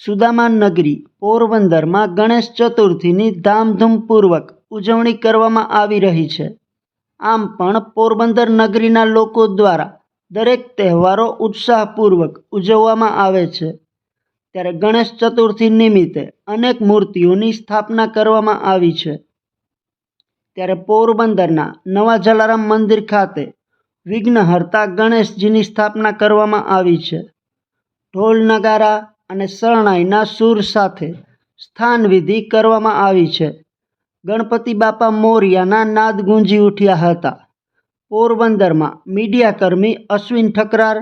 સુદામા નગરી પોરબંદરમાં ગણેશ ચતુર્થીની ધામધૂમપૂર્વક ઉજવણી કરવામાં આવી રહી છે। આમ પણ પોરબંદર નગરીના લોકો દ્વારા દરેક તહેવારો ઉત્સાહપૂર્વક ઉજવવામાં આવે છે। ત્યારે ગણેશ ચતુર્થી નિમિત્તે અનેક મૂર્તિઓની સ્થાપના કરવામાં આવી છે। ત્યારે પોરબંદરના નવા જલારામ મંદિર ખાતે વિઘ્નહર્તા ગણેશજીની સ્થાપના કરવામાં આવી છે। ઢોલ નગારા અને શરણાઈના સૂર સાથે સ્થાનવિધિ કરવામાં આવી છે। ગણપતિ બાપા મોરિયાના નાદ ગુંજી ઉઠ્યા હતા। પોરબંદરમાં મીડિયાકર્મી અશ્વિન ઠકરાર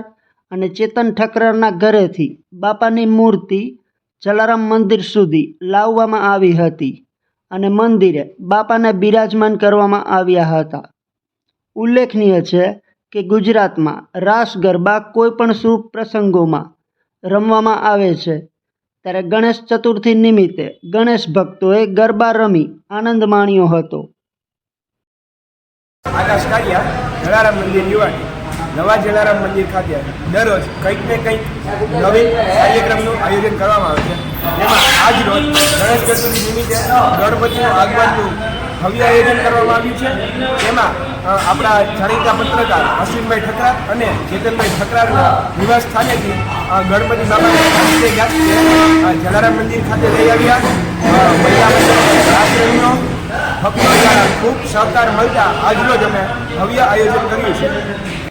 અને ચેતન ઠકરારના ઘરેથી બાપાની મૂર્તિ જલારામ મંદિર સુધી લાવવામાં આવી હતી અને મંદિરે બાપાને બિરાજમાન કરવામાં આવ્યા હતા। ઉલ્લેખનીય છે કે ગુજરાતમાં રાસ ગરબા કોઈપણ શુભ પ્રસંગોમાં રમવામાં આવે છે। ત્યારે ગણેશ ચતુર્થી નિમિત્તે ગણેશ ભક્તોએ ગરબા રમી આનંદ માણ્યો હતો। આકાશ કાલિયા, જલારામ મંદિર યુવાટી, નવા જલારામ મંદિર ખાતે દરરોજ કંઈક ને કંઈક નવીન કાર્યક્રમનું આયોજન કરવામાં આવે છે। જેમાં આજ રોજ ગણેશ ચતુર્થી નિમિત્તે ગણપતિનું આગમનનું ભવ્ય આયોજન કરવામાં આવ્યું છે। તેમાં આપણા જાણીતા પત્રકાર અશ્વિનભાઈ ઠકરાર અને ચેતનભાઈ ઠકરારના નિવાસ સ્થાનેથી ગણપતિ બાપાને જલારામ મંદિર ખાતે લઈ આવ્યા। મહિલા મંડળો ભક્તો દ્વારા ખૂબ સહકાર મળતા આજરોજ અમે ભવ્ય આયોજન કર્યું છે।